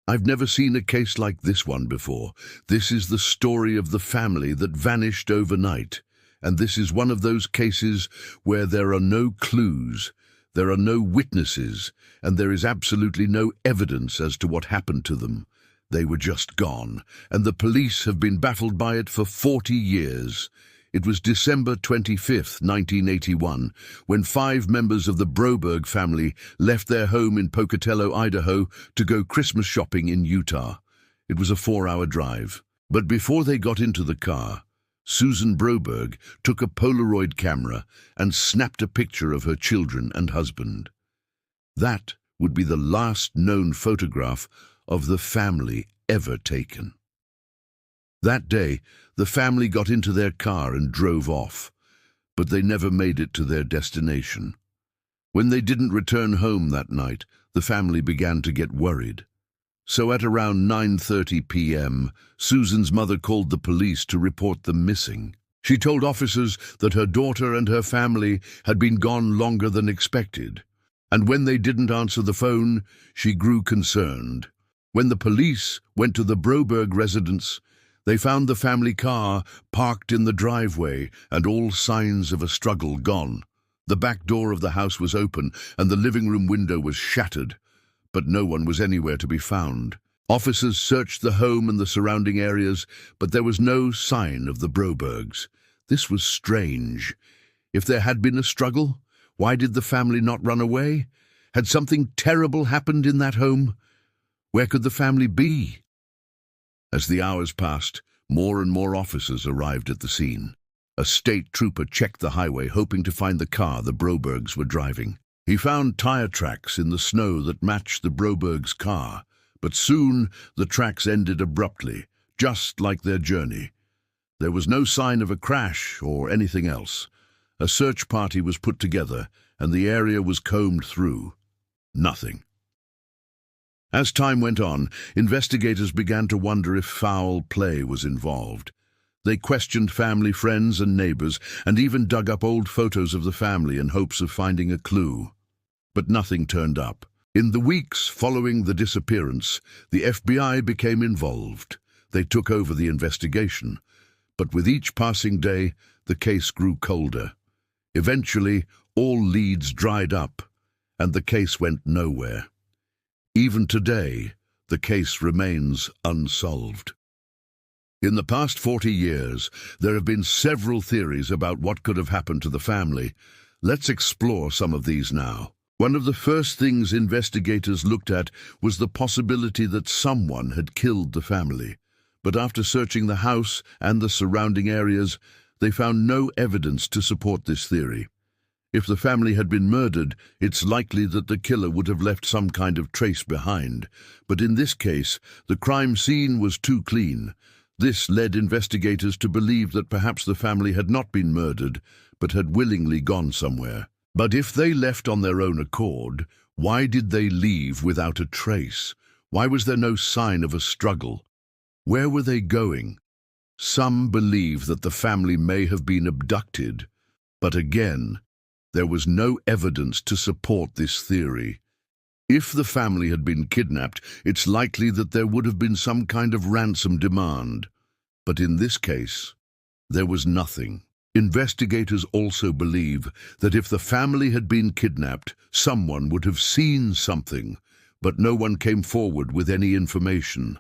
I've never seen a case like this one before. This is the story of the family that vanished overnight. And this is one of those cases where there are no clues, there are no witnesses, and there is absolutely no evidence as to what happened to them. They were just gone, and the police have been baffled by it for 40 years. It was December 25th, 1981, when 5 members of the Broberg family left their home in Pocatello, Idaho, to go Christmas shopping in Utah. It was a 4-hour drive. But before they got into the car, Susan Broberg took a Polaroid camera and snapped a picture of her children and husband. That would be the last known photograph of the family ever taken. That day, the family got into their car and drove off, but they never made it to their destination. When they didn't return home that night, the family began to get worried. So at around 9:30 p.m., Susan's mother called the police to report them missing. She told officers that her daughter and her family had been gone longer than expected, and when they didn't answer the phone, she grew concerned. When the police went to the Broberg residence, they found the family car parked in the driveway and all signs of a struggle gone. The back door of the house was open and the living room window was shattered, but no one was anywhere to be found. Officers searched the home and the surrounding areas, but there was no sign of the Brobergs. This was strange. If there had been a struggle, why did the family not run away? Had something terrible happened in that home? Where could the family be? As the hours passed, more and more officers arrived at the scene. A state trooper checked the highway, hoping to find the car the Brobergs were driving. He found tire tracks in the snow that matched the Brobergs' car, but soon the tracks ended abruptly, just like their journey. There was no sign of a crash or anything else. A search party was put together, and the area was combed through. Nothing. As time went on, investigators began to wonder if foul play was involved. They questioned family, friends, and neighbors, and even dug up old photos of the family in hopes of finding a clue. But nothing turned up. In the weeks following the disappearance, the FBI became involved. They took over the investigation. But with each passing day, the case grew colder. Eventually, all leads dried up, and the case went nowhere. Even today, the case remains unsolved. In the past 40 years, there have been several theories about what could have happened to the family. Let's explore some of these now. One of the first things investigators looked at was the possibility that someone had killed the family. But after searching the house and the surrounding areas, they found no evidence to support this theory. If the family had been murdered, it's likely that the killer would have left some kind of trace behind. But in this case, the crime scene was too clean. This led investigators to believe that perhaps the family had not been murdered, but had willingly gone somewhere. But if they left on their own accord, why did they leave without a trace? Why was there no sign of a struggle? Where were they going? Some believe that the family may have been abducted, but again, there was no evidence to support this theory. If the family had been kidnapped, it's likely that there would have been some kind of ransom demand. But in this case, there was nothing. Investigators also believe that if the family had been kidnapped, someone would have seen something, but no one came forward with any information.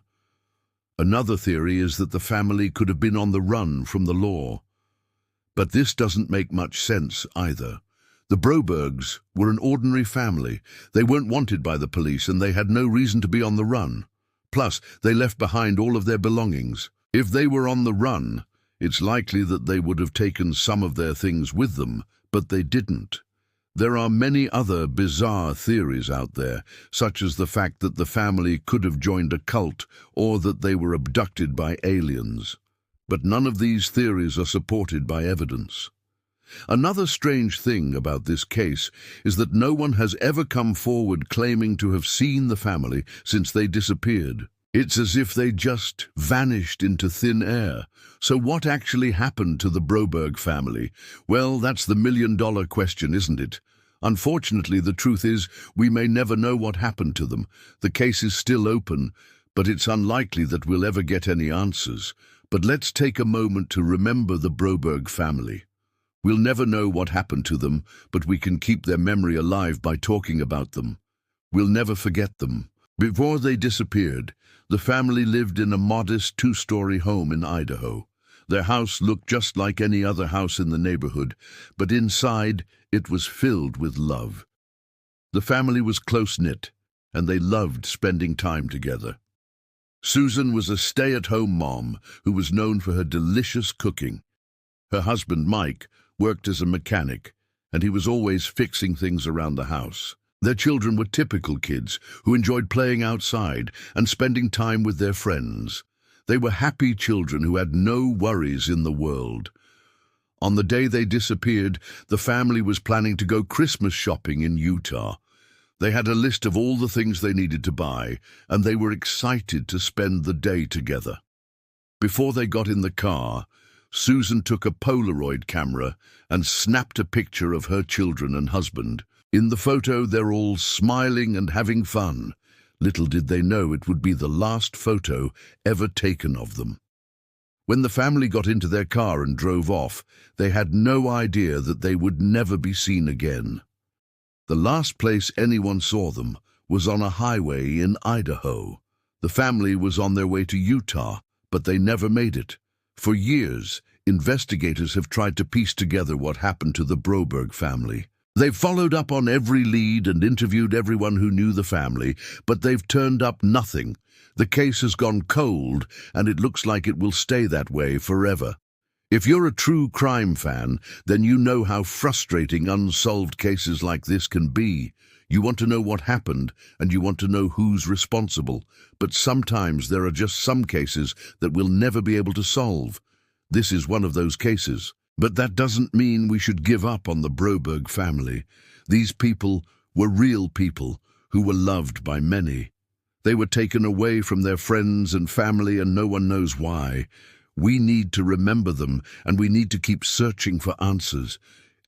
Another theory is that the family could have been on the run from the law. But this doesn't make much sense either. The Brobergs were an ordinary family. They weren't wanted by the police and they had no reason to be on the run. Plus, they left behind all of their belongings. If they were on the run, it's likely that they would have taken some of their things with them, but they didn't. There are many other bizarre theories out there, such as the fact that the family could have joined a cult or that they were abducted by aliens. But none of these theories are supported by evidence. Another strange thing about this case is that no one has ever come forward claiming to have seen the family since they disappeared. It's as if they just vanished into thin air. So what actually happened to the Broberg family? Well, that's the million-dollar question, isn't it? Unfortunately, the truth is, we may never know what happened to them. The case is still open, but it's unlikely that we'll ever get any answers. But let's take a moment to remember the Broberg family. We'll never know what happened to them, but we can keep their memory alive by talking about them. We'll never forget them. Before they disappeared, the family lived in a modest two-story home in Idaho. Their house looked just like any other house in the neighborhood, but inside it was filled with love. The family was close-knit, and they loved spending time together. Susan was a stay-at-home mom who was known for her delicious cooking. Her husband, Mike, worked as a mechanic, and he was always fixing things around the house. Their children were typical kids who enjoyed playing outside and spending time with their friends. They were happy children who had no worries in the world. On the day they disappeared, the family was planning to go Christmas shopping in Utah. They had a list of all the things they needed to buy, and they were excited to spend the day together. Before they got in the car, Susan took a Polaroid camera and snapped a picture of her children and husband. In the photo, they're all smiling and having fun. Little did they know it would be the last photo ever taken of them. When the family got into their car and drove off, they had no idea that they would never be seen again. The last place anyone saw them was on a highway in Idaho. The family was on their way to Utah, but they never made it. For years, investigators have tried to piece together what happened to the Broberg family. They've followed up on every lead and interviewed everyone who knew the family, but they've turned up nothing. The case has gone cold, and it looks like it will stay that way forever. If you're a true crime fan, then you know how frustrating unsolved cases like this can be. You want to know what happened, and you want to know who's responsible. But sometimes there are just some cases that we'll never be able to solve. This is one of those cases. But that doesn't mean we should give up on the Broberg family. These people were real people who were loved by many. They were taken away from their friends and family, and no one knows why. We need to remember them, and we need to keep searching for answers.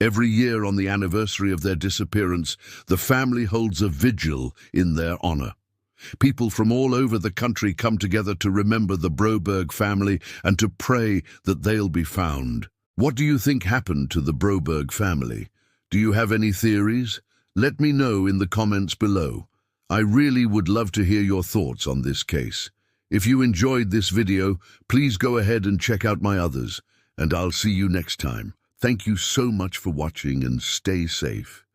Every year on the anniversary of their disappearance, the family holds a vigil in their honor. People from all over the country come together to remember the Broberg family and to pray that they'll be found. What do you think happened to the Broberg family? Do you have any theories? Let me know in the comments below. I really would love to hear your thoughts on this case. If you enjoyed this video, please go ahead and check out my others, and I'll see you next time. Thank you so much for watching, and stay safe.